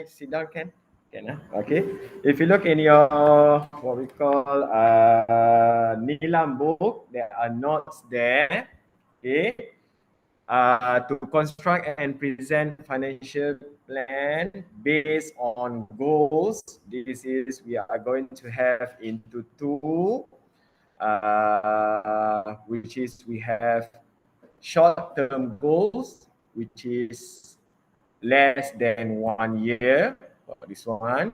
sit down, Ken? Okay. If you look in your what we call Nilam book, there are notes there. Okay. To construct and present financial plan based on goals. This is we are going to have into two, which is we have short-term goals, which is less than 1 year for this one,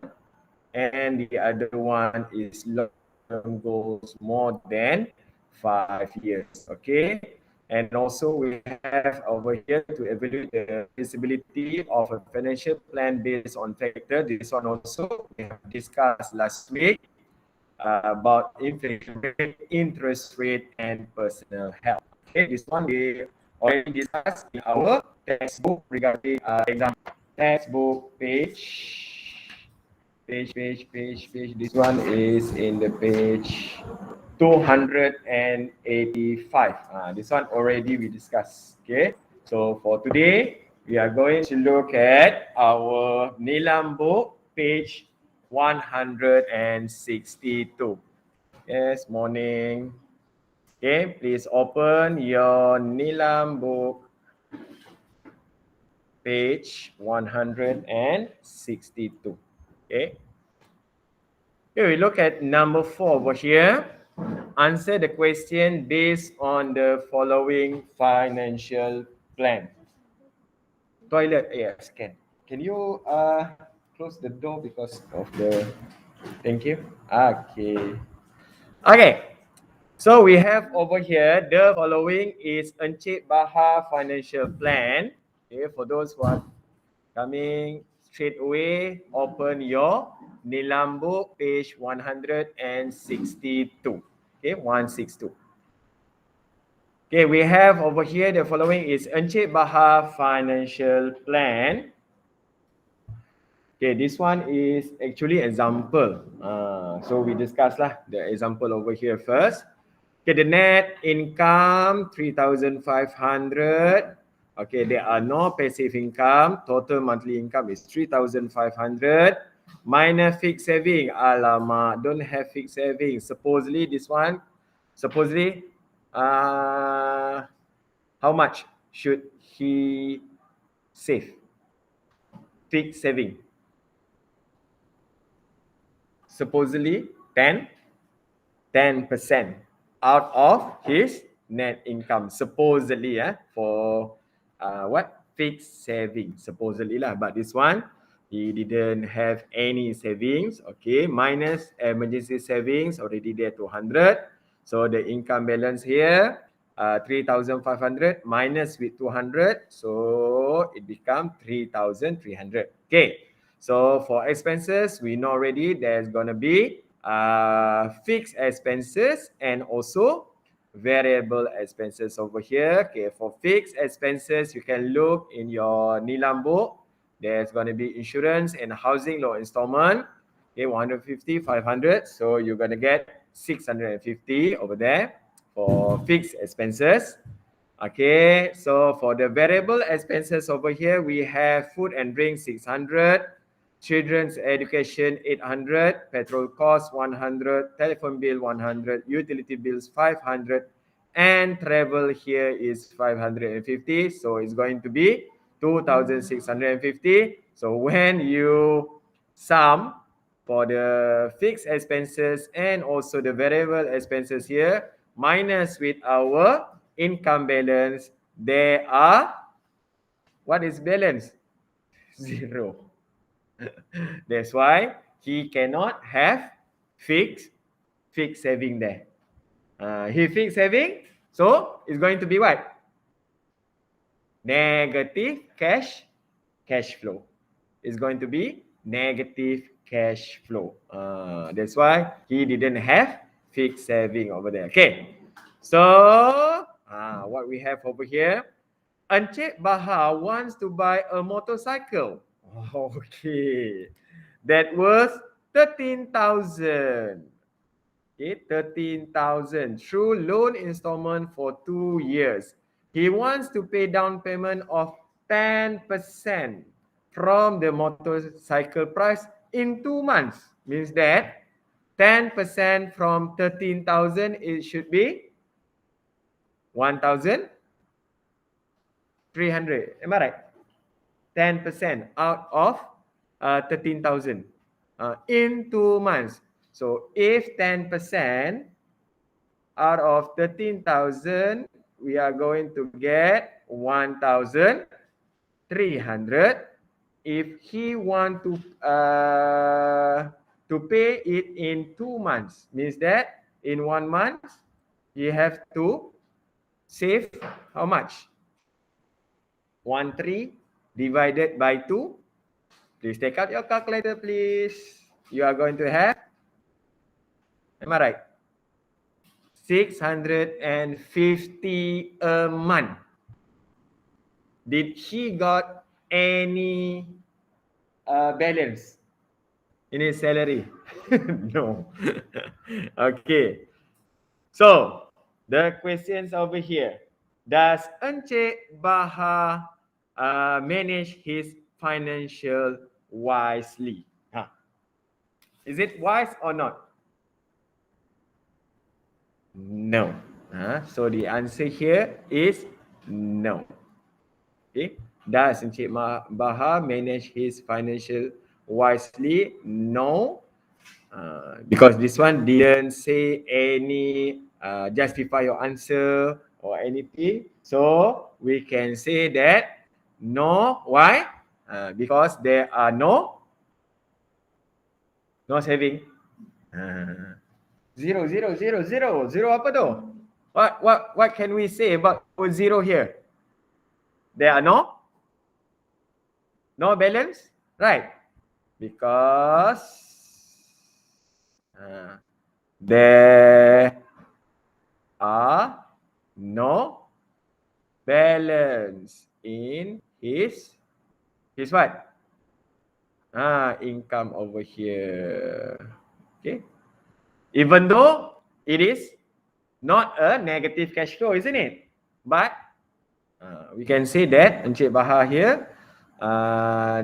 and the other one is long-term goals more than 5 years. Okay, and also we have over here to evaluate the feasibility of a financial plan based on factor. This one also we have discussed last week about inflation rate, interest rate, and personal health. Okay, this one we already discussed in our textbook regarding exam textbook page. This one is in the page 285. This one already we discussed. Okay, so for today we are going to look at our Nilam book page 162. Yes, morning. Okay, please open your Nilam book page 162. Okay. Here we look at number 4 over here. Answer the question based on the following financial plan. Toilet, yes, can you close the door because of the, thank you. Okay. Okay. So we have over here the following is Unchecked Baha'i financial plan. Okay, for those who are coming straight away, open your Nilam book page 162. Okay, 162. Okay, we have over here the following is Unchecked Baha'i financial plan. Okay, this one is actually example. So we discuss lah the example over here first. Okay, the net income 3,500. Okay, there are no passive income. Total monthly income is 3,500. Minor fixed saving. Alamak, don't have fixed saving. Supposedly this one, how much should he save? Fixed saving. Supposedly 10% out of his net income. Supposedly, for what? Fixed saving. Supposedly lah. But this one, he didn't have any savings. Okay, minus emergency savings already there 200. So the income balance here, 3,500 minus with 200. So it becomes 3,300. Okay. So for expenses, we know already there's going to be fixed expenses and also variable expenses over here. Okay, for fixed expenses, you can look in your Nilam book. There's going to be insurance and housing loan installment. Okay, 150, 500. So you're going to get 650 over there for fixed expenses. Okay, so for the variable expenses over here, we have food and drink 600. Children's education 800, petrol cost 100, telephone bill 100, utility bills 500, and travel here is 550. So it's going to be 2,650. So when you sum for the fixed expenses and also the variable expenses here, minus with our income balance, there are, what is balance? Zero. That's why he cannot have fixed saving there. He fixed saving, so it's going to be what? Negative cash flow. It's going to be negative cash flow. That's why he didn't have fixed saving over there. Okay. So what we have over here, Unchecked Baha wants to buy a motorcycle. Okay, that was 13,000. Okay, 13,000 through loan installment for 2 years. He wants to pay down payment of 10% from the motorcycle price in 2 months. Means that 10% from 13,000, it should be 1,300. Am I right? 10% out of 13,000 in 2 months. So if 10% out of 13,000, we are going to get 1,300. If he want to pay it in 2 months, means that in 1 month you have to save how much? 1,300 divided by 2. Please take out your calculator, please. You are going to have, am I right? 650 a month. Did he got any balance in his salary? No. Okay. So the questions over here. Does Unchecked Baha manage his financial wisely? Huh. Is it wise or not? No. So the answer here is no. Okay. Does Encik Baha manage his financial wisely? No. Because this one didn't say any justify your answer or anything. So we can say that no. Why? Because there are no saving. Zero, zero, zero, zero. Zero apa tu? What can we say about zero here? There are no balance, right? Because there are no balance in his what? Income over here. Okay. Even though it is not a negative cash flow, isn't it? But we can say that Encik Baha here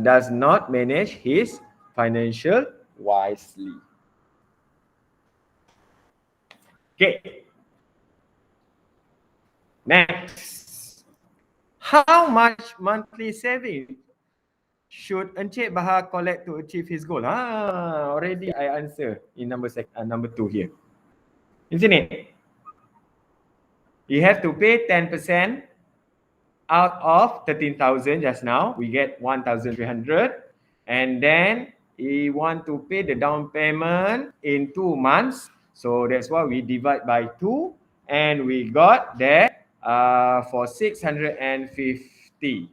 does not manage his financial wisely. Okay. Next. How much monthly saving should Encik Baha collect to achieve his goal? Already I answer in number 2 here. Isn't it? You have to pay 10% out of 13,000 just now. We get 1,300. And then you want to pay the down payment in 2 months. So that's why we divide by 2. And we got that for 650.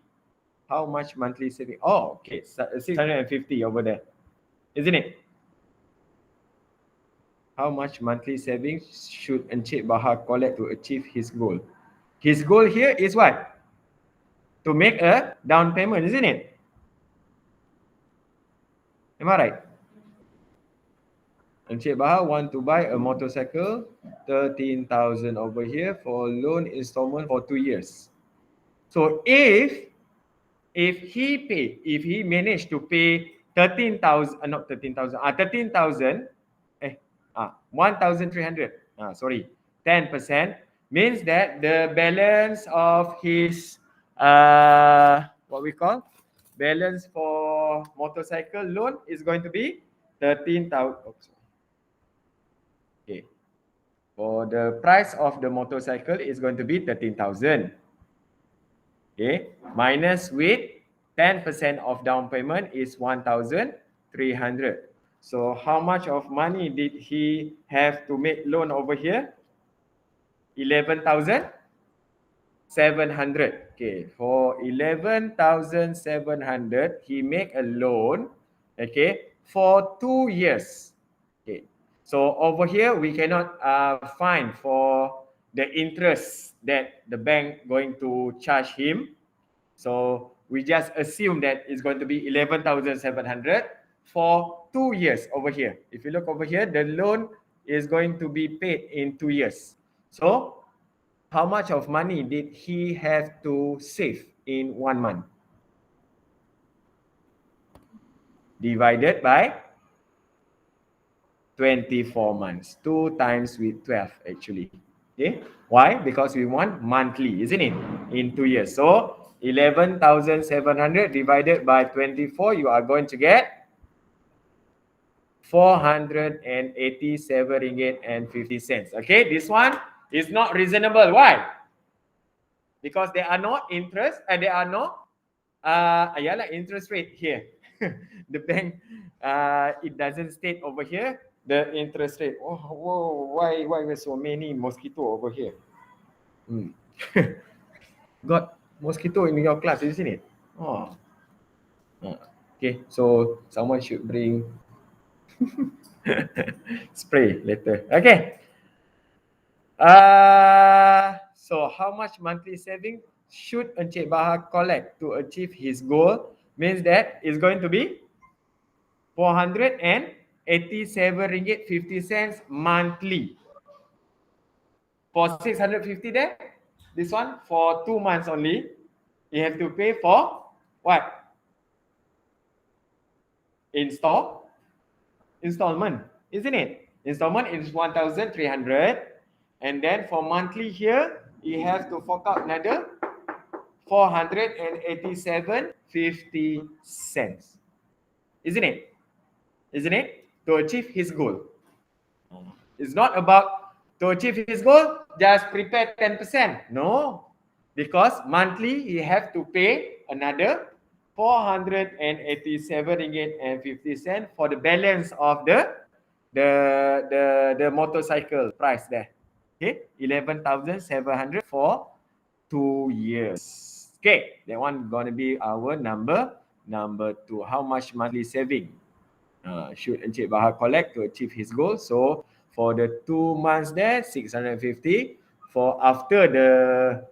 How much monthly saving? Oh, okay. 650 over there. Isn't it? How much monthly savings should Encik Baha collect to achieve his goal? His goal here is what? To make a down payment, isn't it? Am I right? Encik Baha want to buy a motorcycle, 13,000 over here for loan installment for 2 years. So if he managed to pay 13,000, not 13,000, 13,000, 1,300, sorry, 10% means that the balance of his, what we call, balance for motorcycle loan is going to be 13,000. Okay. For the price of the motorcycle is going to be 13,000. Okay. Minus with 10% of down payment is 1,300. So how much of money did he have to make loan over here? 11,700. Okay, for 11,700, he make a loan, okay, for 2 years. Okay, so over here we cannot find for the interest that the bank going to charge him. So we just assume that it's going to be 11,700 for 2 years over here. If you look over here, the loan is going to be paid in 2 years. So how much of money did he have to save in 1 month? divided by 24 months. 2 times with 12 actually. Okay. Why? Because we want monthly, isn't it? In 2 years. So 11,700 divided by 24, you are going to get 487 ringgit and 50 cents. Okay, this one is not reasonable. Why? Because there are no interest and there are no interest rate here. The bank it doesn't state over here the interest rate. Oh, whoa, why there's so many mosquito over here? Got mosquito in your class, isn't it? Oh. Okay, so someone should bring spray later. Okay. So how much monthly saving should Encik Bahar collect to achieve his goal? Means that it's going to be 487 ringgit 50 cents monthly. For 650 there, this one for 2 months only, you have to pay for what? Installment, isn't it? Installment is 1,300, and then for monthly here, you have to fork out another 487.50 cents, isn't it? Isn't it? To achieve his goal. It's not about to achieve his goal, just prepare 10%. No, because monthly you have to pay another 487 ringgit and 50 cents for the balance of the motorcycle price there. Okay, 11,700 for 2 years. Okay, that one gonna be our number 2. How much monthly saving should Encik Bahar collect to achieve his goal? So for the 2 months there, 650. For after the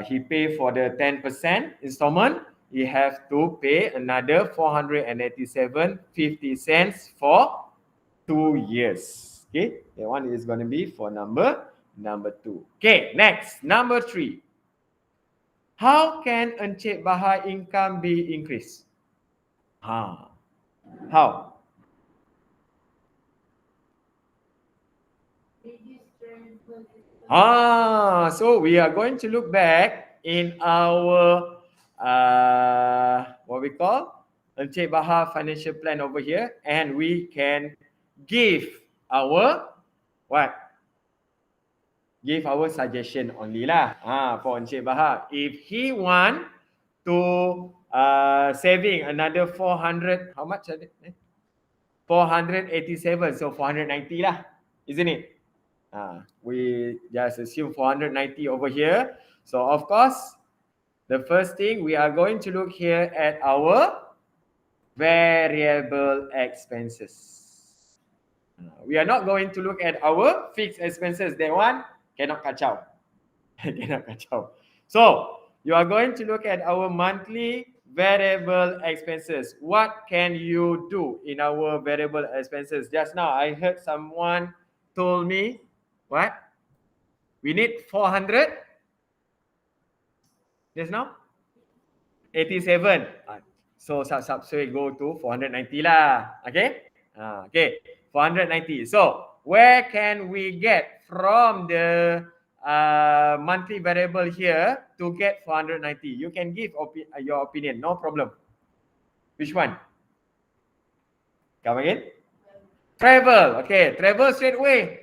he pay for the 10% installment, he have to pay another 487.50 cents for 2 years. Okay, that one is going to be for number 2. Okay, next, number 3. How can Encik Bahar income be increased? How? So we are going to look back in our what we call Encik Bahar financial plan over here, and we can give our what? Give our suggestion only lah. For Encik Bahar, if he want to saving another 400, how much? 487, so 490 lah, isn't it? We just assume 490 over here. So of course, the first thing we are going to look here at our variable expenses. We are not going to look at our fixed expenses. That one cannot kacau. Cannot kacau. So you are going to look at our monthly variable expenses. What can you do in our variable expenses? Just now I heard someone told me, what? We need 400. Just now? 87. So substitute go to 490 lah. Okay? Okay. 490. So where can we get from the monthly variable here to get 490? You can give your opinion. No problem. Which one? Come again? Travel. Okay. Travel straight away.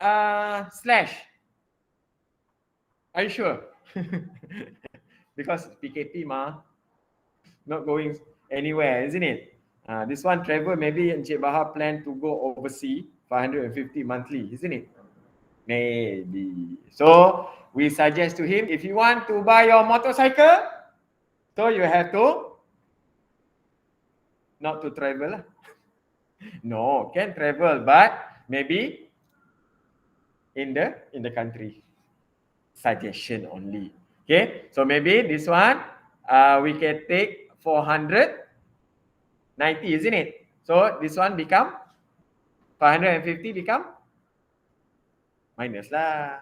Slash. Are you sure? Because PKP not going anywhere, isn't it? This one travel, maybe Encik Bahar plan to go overseas, 550 monthly, isn't it? Maybe. So we suggest to him, if you want to buy your motorcycle, so you have to not to travel. No, can travel, but maybe in the country. Suggestion only. Okay, so maybe this one we can take 490, isn't it? So this one become 550 become minus lah.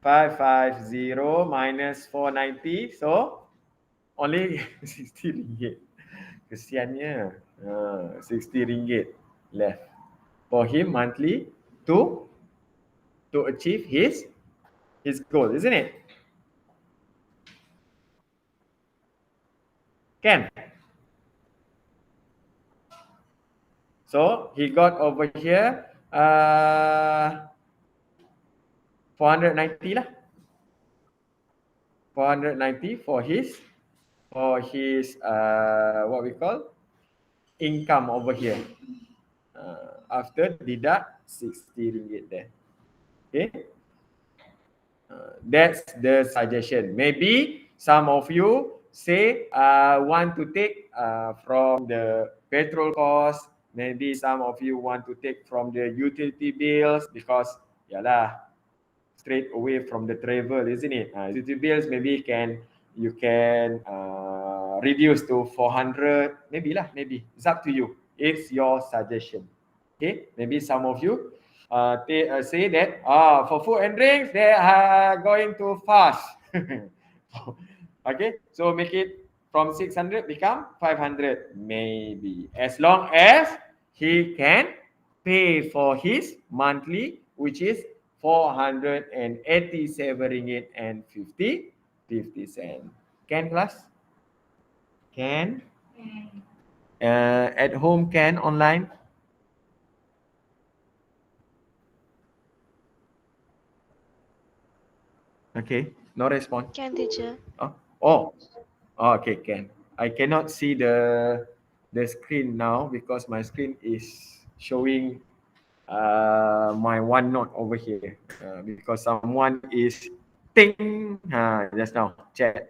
550 minus 490, so only 60 ringgit. Kesiannya. 60 ringgit left for him monthly to achieve his goal, isn't it? Can. So he got over here 490 lah. 490 for his what we call income over here. After deduct 60 ringgit there. Okay. That's the suggestion. Maybe some of you say want to take from the petrol cost. Maybe some of you want to take from the utility bills because yalah, straight away from the travel, isn't it? Utility bills maybe you can reduce to 400, maybe lah, maybe. It's up to you. It's your suggestion. Okay, maybe some of you say that for food and drinks they are going to fast. Okay, so make it from 600 become 500, maybe, as long as he can pay for his monthly, which is 487 ringgit and 50 cents. Can, class? Can? At home can, online? Okay, no response. Can, teacher. Oh, okay, can. I cannot see the screen now because my screen is showing my OneNote over here because someone is ting just now chat.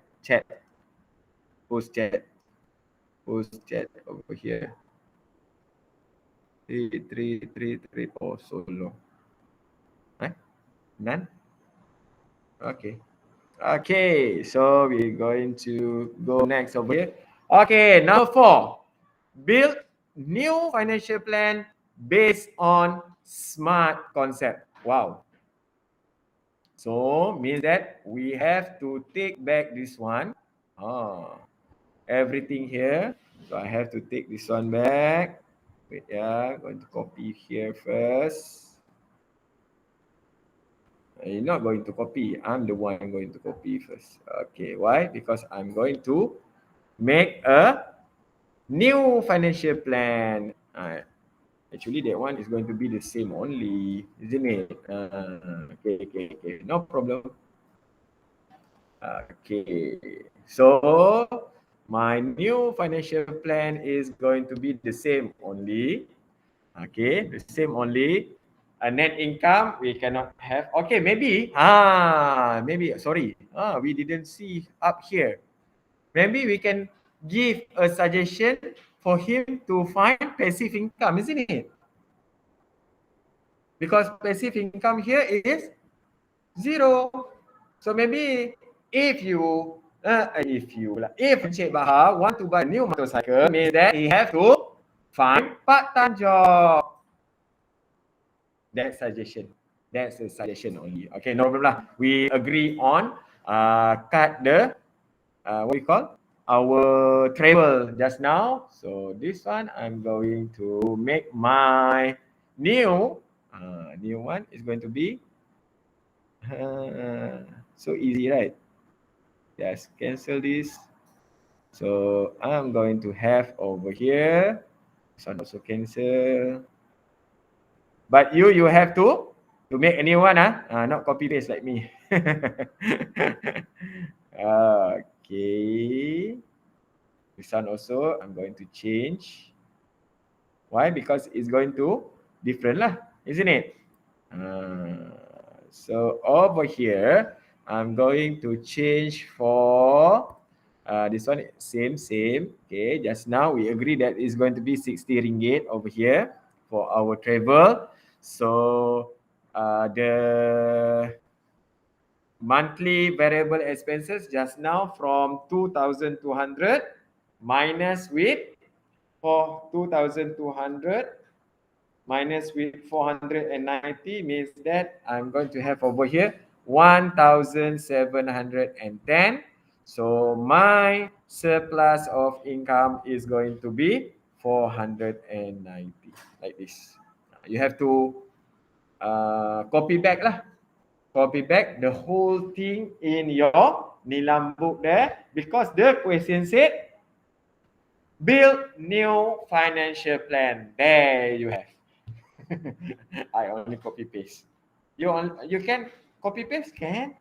Who's chat over here? 3 oh, so long. None. Okay, so we're going to go next over here. Okay, number 4. Build new financial plan based on SMART concept. Wow. So means that we have to take back this one. Everything here. So I have to take this one back. Wait, going to copy here first. You're not going to copy. I'm the one going to copy first. Okay, why? Because I'm going to make a new financial plan. Actually, that one is going to be the same only, isn't it? Okay. No problem. Okay. So, my new financial plan is going to be the same only. Okay, the same only. A net income we cannot have. Okay, maybe. Sorry. We didn't see up here. Maybe we can give a suggestion for him to find passive income, isn't it? Because passive income here is 0. So maybe if Encik Baha want to buy a new motorcycle, means that he have to find part-time job. That's a suggestion only. Okay, no problem lah. We agree on cut the what we call our travel just now. So this one I'm going to make my new one is going to be so easy, right? Just cancel this. So I'm going to have over here. This one also cancel. But you have to make a new one, not copy paste like me. Okay. This one also I'm going to change. Why? Because it's going to different lah, isn't it? So over here, I'm going to change for this one, same. Okay, just now we agree that it's going to be 60 ringgit over here for our travel. So the monthly variable expenses just now from 2,200 minus with 2,200 minus with 490 means that I'm going to have over here 1,710. So my surplus of income is going to be 490, like this. You have to copy back lah. Copy back the whole thing in your Nilam book there, because the question said build new financial plan. There you have. I only copy paste. You can copy paste, can?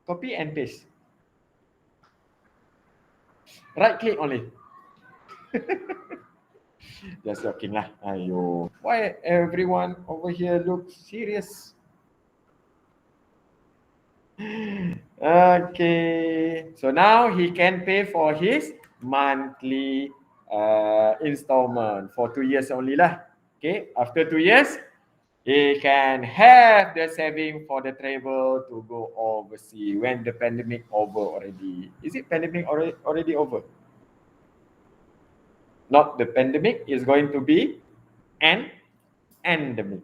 Copy and paste. Right click only. Just joking lah. Ayo. Why everyone over here looks serious? Okay. So now he can pay for his monthly installment for 2 years only lah. Okay. After 2 years, he can have the saving for the travel to go overseas when the pandemic over already. Is it pandemic already over? Not the pandemic, is going to be an endemic.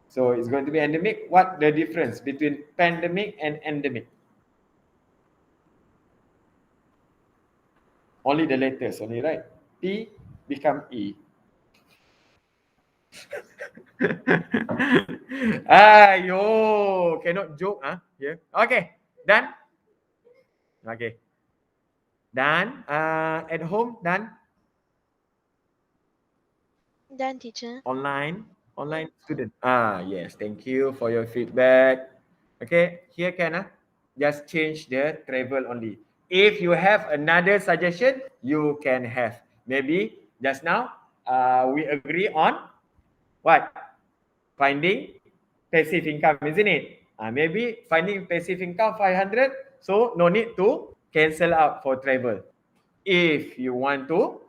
So it's going to be endemic. What the difference between pandemic and endemic? Only the letters only, right? P become E. Ayo, cannot joke, huh? Yeah. Okay, done. Okay, done. At home, done. Done, teacher. Online student. Yes, thank you for your feedback. Okay, here can just change the travel only. If you have another suggestion, you can have. Maybe just now we agree on what? Finding passive income, isn't it? Maybe finding passive income 500, so no need to cancel out for travel. If you want to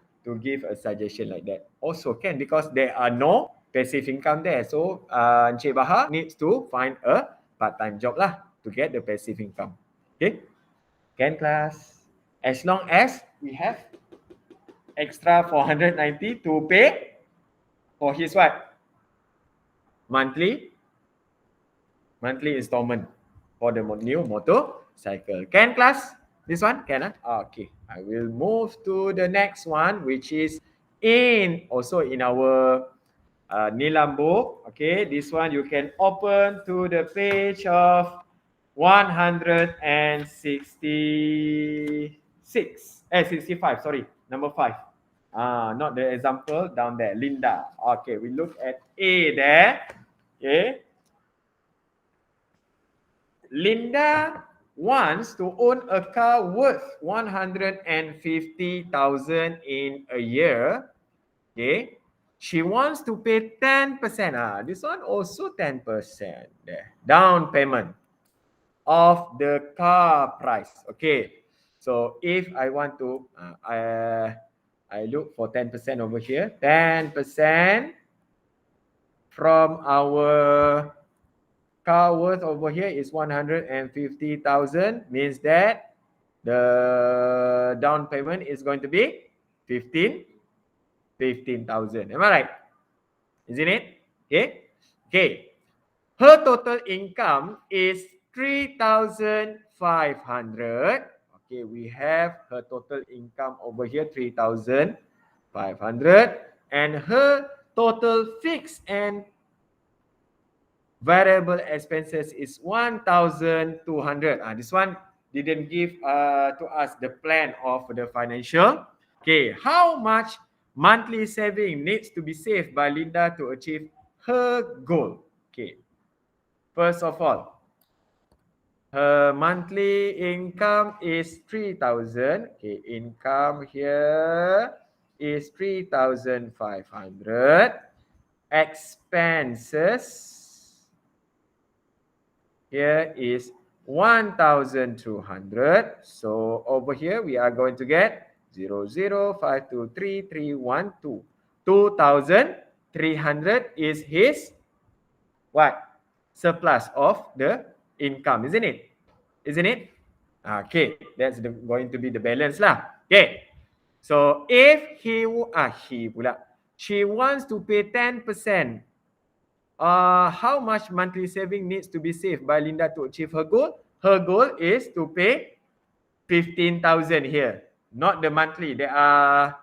give a suggestion like that, also can, because there are no passive income there. So Encik Baha needs to find a part-time job lah to get the passive income. Okay, can class? As long as we have extra 490 to pay for his what? Monthly installment for the new motorcycle. Can class? This one can? Okay, I will move to the next one, which is also in our Nilam book. Okay, this one you can open to the page of 65, sorry, number 5. Not the example down there, Linda. Okay, we look at A there. Okay, Linda wants to own a car worth 150,000 in a year. Okay, she wants to pay 10%. This one also 10% there. Down payment of the car price. Okay, so if I want to, I look for 10% over here. 10% from our car worth over here is 150,000, means that the down payment is going to be 15,000. Am I right? Isn't it? Okay. Okay. Her total income is 3,500. Okay, we have her total income over here 3,500, and her total fixed and variable expenses is 1,200. This one didn't give to us the plan of the financial. Okay, how much monthly saving needs to be saved by Linda to achieve her goal? Okay, first of all, her monthly income is 3,000. Okay, income here is 3,500. Expenses here is 1,200. So over here we are going to get 0,0523312. 2,300 is his what? Surplus of the income, isn't it? Isn't it? Okay, that's going to be the balance lah. Okay, so if she wants to pay 10%, how much monthly saving needs to be saved by Linda to achieve her goal? Her goal is to pay 15,000 here, not the monthly. There are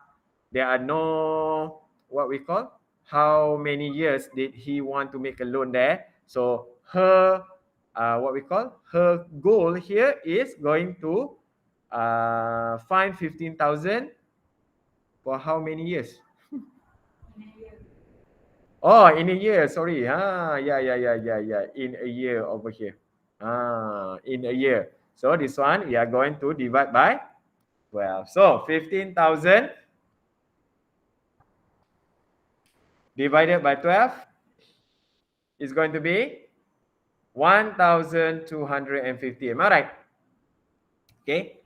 no what we call how many years did he want to make a loan there. So her what we call her goal here is going to find 15,000 for how many years? Oh, in a year, sorry. Yeah. In a year over here. In a year. So this one we are going to divide by 12. So 15,000 divided by 12 is going to be 1,250. Am I right? Okay.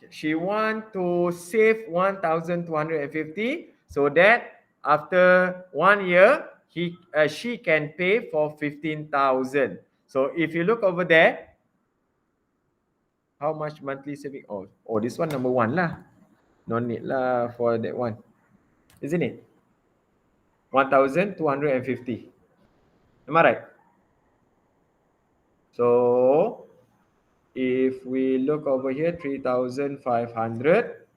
She want to save 1,250 so that after 1 year she can pay for 15,000. So if you look over there, how much monthly saving? Oh, this one number one lah. No need lah for that one, isn't it? 1,250. Am I right? So if we look over here, 3,500,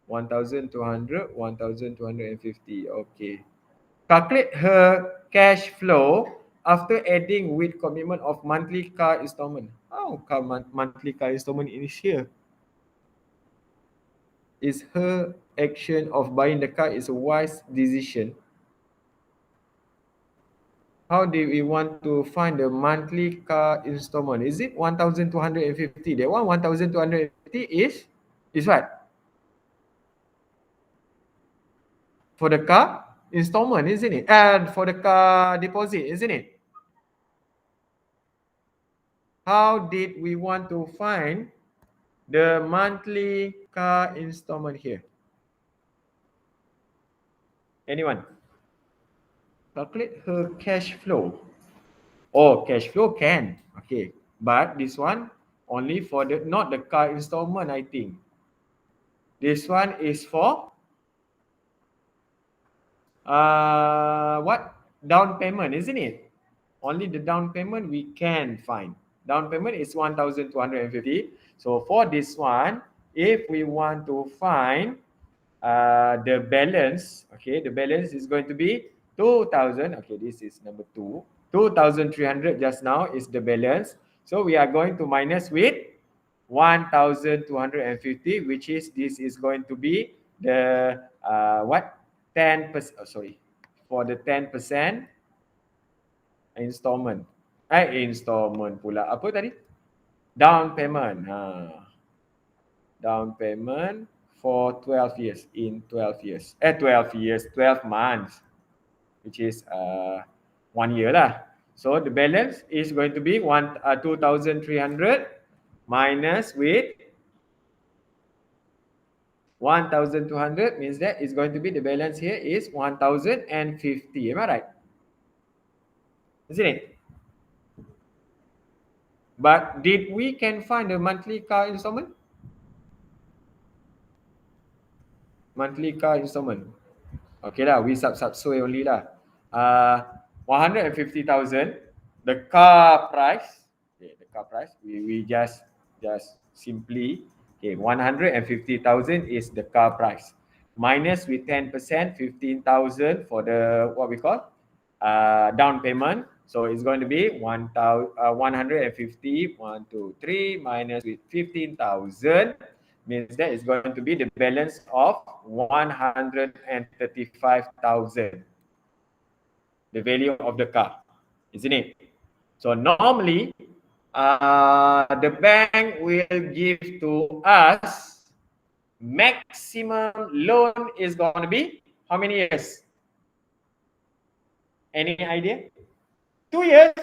1,200, 1,250. Okay. Calculate her cash flow after adding with commitment of monthly car installment. How come monthly car installment is here? Is her action of buying the car is a wise decision? How do we want to find the monthly car installment? Is it 1,250? That one 1,250 is what? For the car installment, isn't it? And for the car deposit, isn't it? How did we want to find the monthly car installment here? Anyone? Calculate her cash flow. Oh, cash flow can. Okay. But this one only for the not the car installment, I think. This one is for what? Down payment, isn't it? Only the down payment we can find. Down payment is 1,250. So for this one, if we want to find the balance, okay, the balance is going to be 2,000. Okay, this is number 2. 2,300 just now is the balance. So we are going to minus with 1,250, which is this is going to be the what? 10%. Oh, sorry, for the 10% installment. Installment pula. Apa tadi? Down payment. Down payment for 12 years. In 12 years. 12 years, 12 months, which is 1 year lah. So the balance is going to be 2,300 minus with 1,200 means that is going to be the balance here is 1,050. Am I right? Isn't it? But did we can find the monthly car installment? Monthly car installment. Okay lah, we subsui only lah. 150,000. The car price. Okay, the car price. We just simply 150,000 is the car price. Minus with 10%, 15,000 for the what we call down payment. So it's going to be 150. 1, 2, 3 minus with 15,000 means that is going to be the balance of 135,000. The value of the car, isn't it? So normally, the bank will give to us maximum loan is going to be how many years? Any idea? 2 years?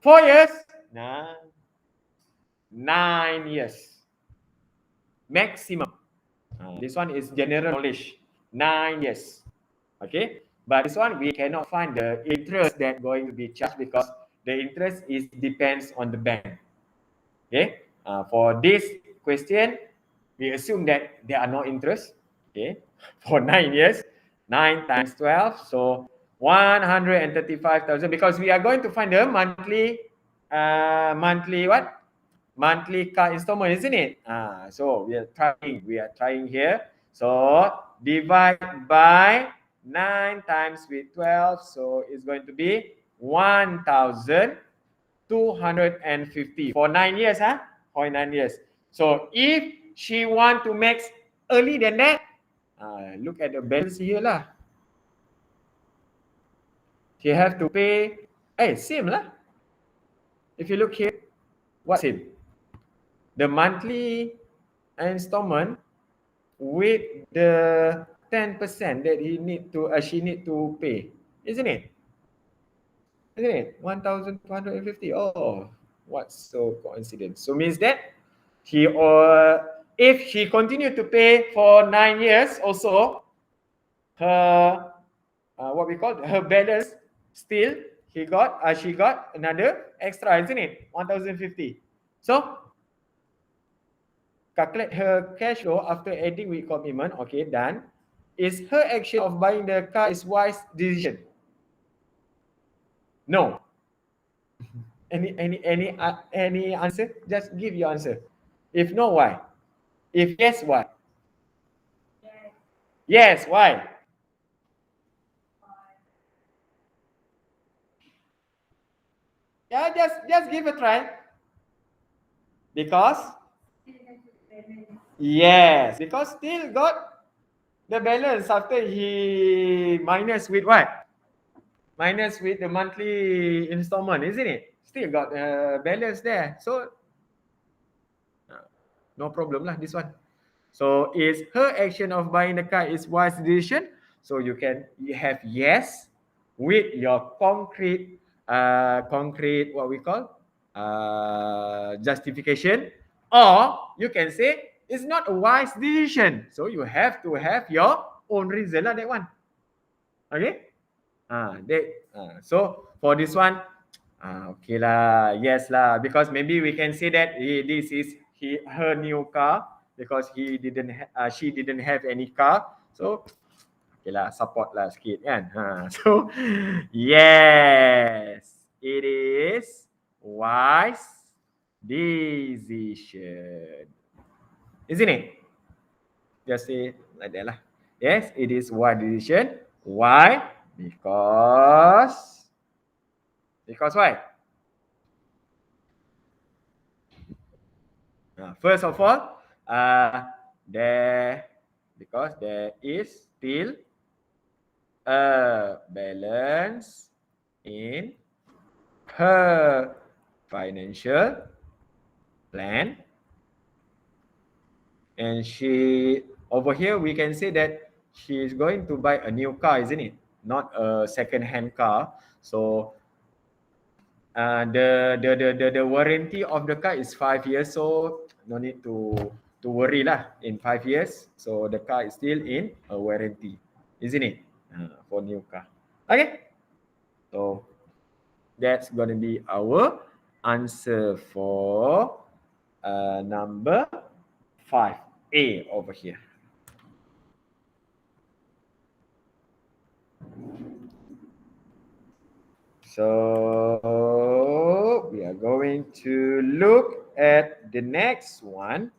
4 years? Nah. 9 years. Maximum. This one is general knowledge. 9 years. Okay. But this one we cannot find the interest that going to be charged because the interest is depends on the bank. Okay. For this question, we assume that there are no interest. Okay. For 9 years, 9 times 12, so 135,000 because we are going to find the monthly monthly what? Monthly car installment, isn't it? So we are trying here. So divide by 9 times with 12. So it's going to be 1,250 for 9 years, for 9 years. So if she want to make early than that, look at the balance here lah. She have to pay, same lah. If you look here, what's same? The monthly installment with the 10% that she need to pay, isn't it? Isn't it? 1,250. Oh, what's so coincidence? So means that if she continue to pay for 9 years, also her what we call her balance still she got another extra, isn't it? 1,050. So calculate her cash flow after adding with commitment. Okay, done. Is her action of buying the car is wise decision? No. Any answer? Just give your answer. If no, why? If yes, why? Yes, why? Yeah, just give a try. Because yes, because still got the balance after he minus with what? Minus with the monthly installment, isn't it? Still got the balance there. So no problem lah, this one. So is her action of buying the car is wise decision? So you have yes with your concrete what we call justification, or you can say it's not a wise decision. So you have to have your own reason lah, that one. Okay? So for this one, okay lah, yes lah, because maybe we can say that this is her new car because she didn't have any car. So okay lah, support lah sikit kan. So yes, it is wise decision, isn't it? Just say like that lah. Yes, it is wise decision. Why? Because why? First of all, because there is still a balance in her financial plan, and she over here we can say that she is going to buy a new car, isn't it? Not a second-hand car. So the warranty of the car is 5 years, so no need to worry lah. In 5 years, so the car is still in a warranty, isn't it? For new car. Okay, so that's gonna be our answer for number 5A over here. So we are going to look at the next one,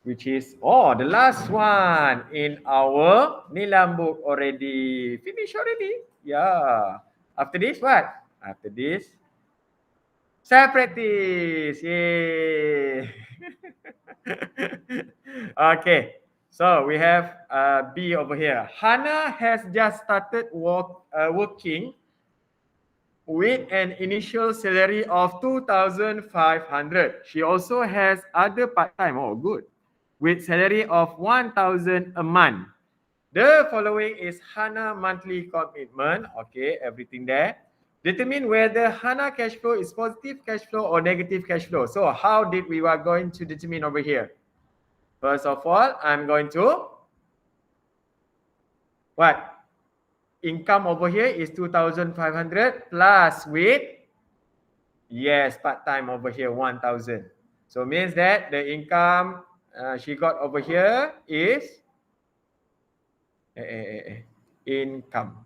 which is the last one in our Nilam book already. Finished already? Yeah. After this, what? After this, self-practice. Yay. Okay. So we have B over here. Hana has just started working with an initial salary of 2,500. She also has other part-time, good, with salary of 1,000 a month. The following is Hana monthly commitment. Okay, everything there. Determine whether Hana cash flow is positive cash flow or negative cash flow. So how did we are going to determine over here? First of all, I'm going to what? Income over here is 2,500 plus with, yes, part-time over here 1,000. So means that the income she got over here is income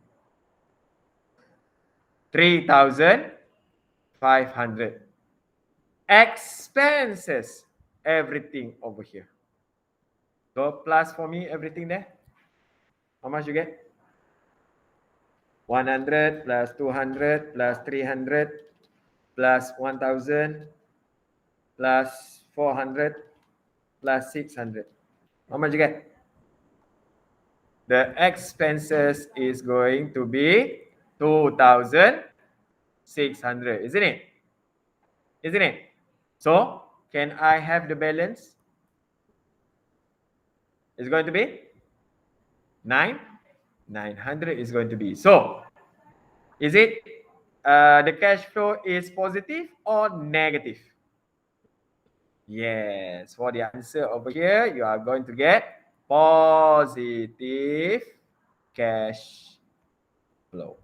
3,000 500. Expenses, everything over here. So plus for me, everything there. How much you get? 100 plus 200 plus 300 plus 1000 plus 400 plus 600. How much you get? The expenses is going to be 2,600, isn't it? Isn't it? So, can I have the balance? It's going to be 900 is going to be. So, is it the cash flow is positive or negative? Yes, for the answer over here, you are going to get positive cash flow.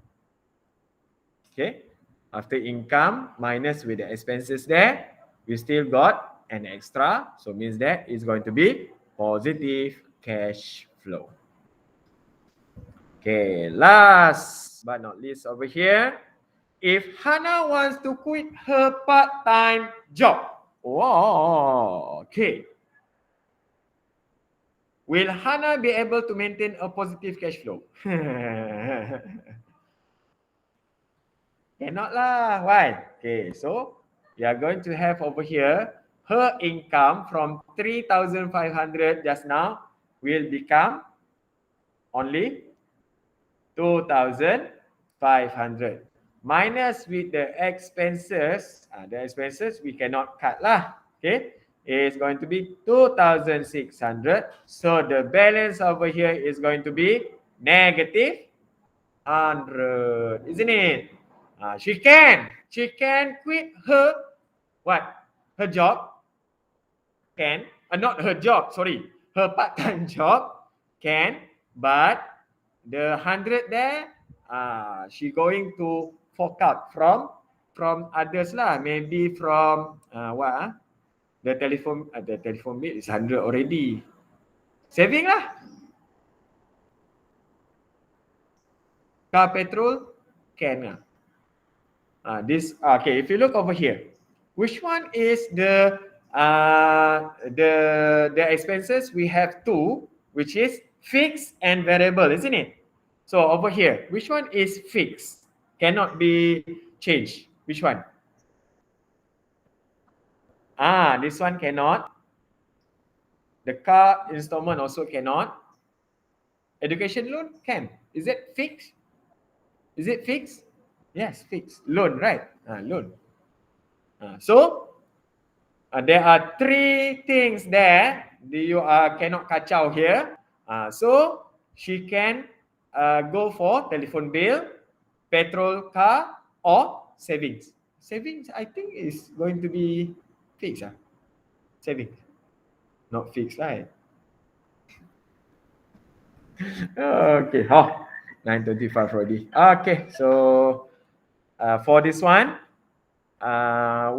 Okay, after income minus with the expenses there, we still got an extra. So means that it's going to be positive cash flow. Okay, last but not least over here, if Hana wants to quit her part-time job, okay, will Hana be able to maintain a positive cash flow? Cannot lah. Why? Okay, so we are going to have over here her income from 3,500 just now will become only 2,500 minus with the expenses. The expenses we cannot cut lah. Okay, it's going to be 2,600. So the balance over here is going to be negative 100, isn't it? She can quit her what? Her job can, not her job, sorry, her part-time job can, but the 100 there, she going to fork out from others lah, maybe from what? The telephone bill is 100 already. Saving lah. Car petrol can lah. Okay, if you look over here, which one is the expenses? We have two, which is fixed and variable, isn't it? So over here, which one is fixed? Cannot be changed. Which one? This one cannot. The car installment also cannot. Education loan can. Is it fixed? Is it fixed? Yes, fixed. Loan, right? Loan. So there are three things there. You cannot kacau here. So she can go for telephone bill, petrol car, or savings. Savings, I think, is going to be fixed. Savings, not fixed, right? Okay. 9:25 already. Okay, so for this one,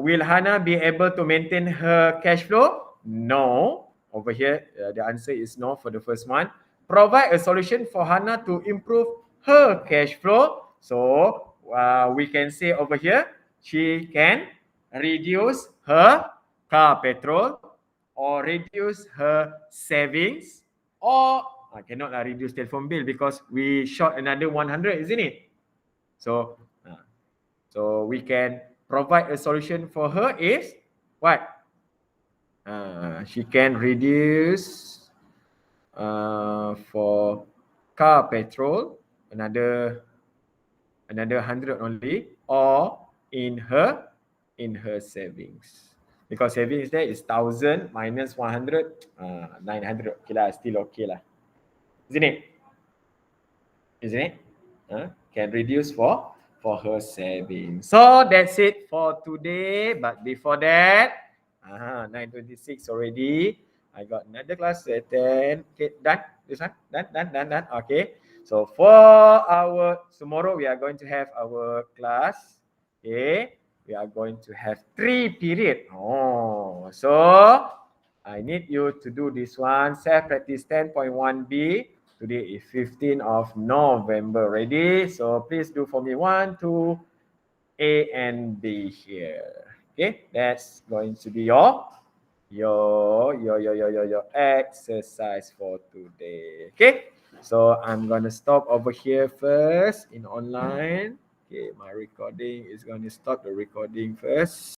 will Hana be able to maintain her cash flow? No. Over here, the answer is no for the first one. Provide a solution for Hana to improve her cash flow. So we can say over here, she can reduce her car petrol or reduce her savings, or cannot reduce telephone bill because we short another 100, isn't it? So we can provide a solution for her is what? She can reduce for car petrol another 100 only, or in her savings, because savings there is 1,000 minus 100, 900. Okay lah, still okay lah, isn't it? Can reduce for her savings. So that's it for today. But before that, 9:26 already. I got another class at 10. Okay, done. This one done. Okay. So for our tomorrow, we are going to have our class. Okay, we are going to have 3 periods. So I need you to do this one. Self practice 10.1b. Today is 15th of November. Ready? So please do for me 1, 2, A and B here. Okay, that's going to be your exercise for today. Okay, so I'm gonna stop over here first in online. Okay, my recording is gonna stop the recording first.